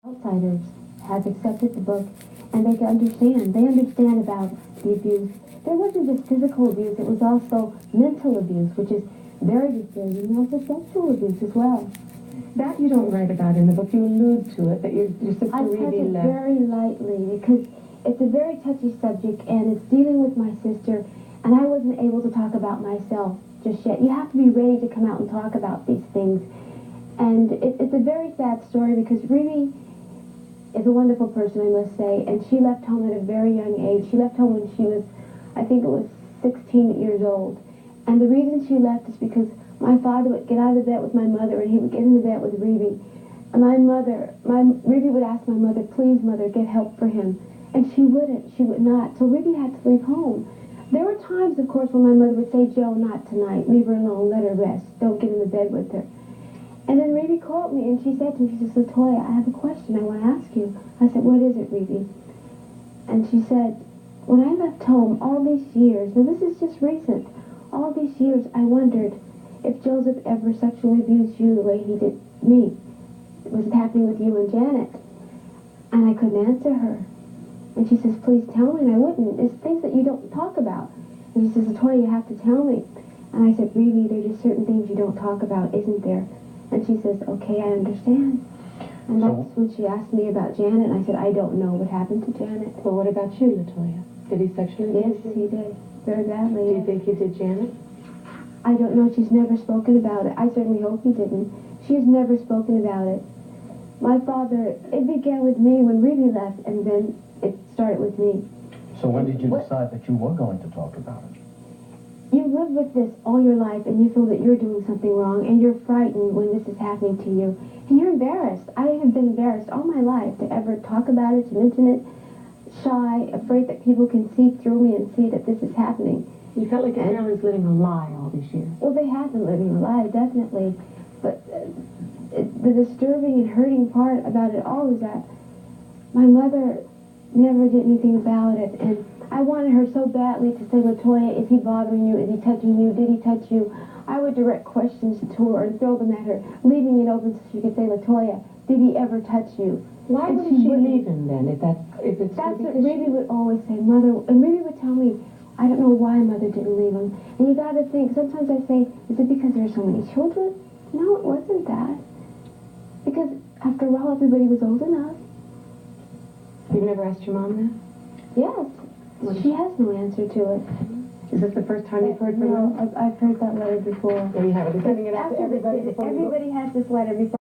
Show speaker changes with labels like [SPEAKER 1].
[SPEAKER 1] Outsiders have accepted the book, and they can understand. They understand about the abuse. There wasn't just physical abuse, it was also mental abuse, which is very disturbing, and also sexual abuse as well.
[SPEAKER 2] That you don't write about in the book. You allude to it, that your sister
[SPEAKER 1] I touch
[SPEAKER 2] really
[SPEAKER 1] it
[SPEAKER 2] left.
[SPEAKER 1] very lightly because it's a very touchy subject, and it's dealing with my sister, and I wasn't able to talk about myself just yet. You have to be ready to come out and talk about these things. And it's a very sad story because Riri is a wonderful person, I must say, and she left home at a very young age. She left home when she was, I think it was 16 years old. And the reason she left is because my father would get out of bed with my mother, and he would get into bed with Riri. And Riri would ask my mother, please, mother, get help for him. And she wouldn't. She would not. So Riri had to leave home. There were times, of course, when my mother would say, Joe, not tonight. Leave her alone. Let her rest. Don't get in the bed with her. And then Riri called me, and she said to me, she says, Latoya, I have a question I want to ask you. I said, what is it, Riri? And she said, when I left home all these years, now this is just recent, all these years I wondered if Joseph ever sexually abused you the way he did me. Was it happening with you and Janet? And I couldn't answer her. And she says, please tell me, and I wouldn't. It's things that you don't talk about. And she says, Latoya, you have to tell me. And I said, Riri, there's just certain things you don't talk about, isn't there? And she says, okay, I understand. And that's when she asked me about Janet, and I said, I don't know what happened to Janet.
[SPEAKER 2] Well, what about you, Latoya? Did he sexually abuse
[SPEAKER 1] Yes,
[SPEAKER 2] you?
[SPEAKER 1] he did. Very badly.
[SPEAKER 2] Do you think he did Janet?
[SPEAKER 1] I don't know. She's never spoken about it. I certainly hope he didn't. She's never spoken about it. My father, it began with me when Riri left, and then it started with me.
[SPEAKER 3] So when did you decide that you were going to talk about it?
[SPEAKER 1] You live with this all your life, and you feel that you're doing something wrong, and you're frightened when this is happening to you. And you're embarrassed. I have been embarrassed all my life to ever talk about it, to mention it, shy, afraid that people can see through me and see that this is happening.
[SPEAKER 2] You felt like your family's living a lie all these years.
[SPEAKER 1] Well, they have been living a lie, definitely. But the disturbing and hurting part about it all is that my mother never did anything about it, and I wanted her so badly to say, Latoya, is he bothering you? Is he touching you? Did he touch you? I would direct questions to her and throw them at her, leaving it open so she could say, Latoya, did he ever touch you?
[SPEAKER 2] Why
[SPEAKER 1] And
[SPEAKER 2] wouldn't she
[SPEAKER 1] wouldn't.
[SPEAKER 2] leave him then? If it's
[SPEAKER 1] That's what
[SPEAKER 2] because
[SPEAKER 1] Riri would always say, Mother, and Riri would tell me, I don't know why Mother didn't leave him. And you got to think, sometimes I say, is it because there are so many children? No, it wasn't that. Because after a while, everybody was old enough.
[SPEAKER 2] You've never asked your mom that?
[SPEAKER 1] Yes. She has no answer to it.
[SPEAKER 2] Is this the first time you've heard from her?
[SPEAKER 1] No, I've heard that letter before.
[SPEAKER 2] No, you haven't. You're sending it out to everybody before you go.
[SPEAKER 1] Everybody has this letter before.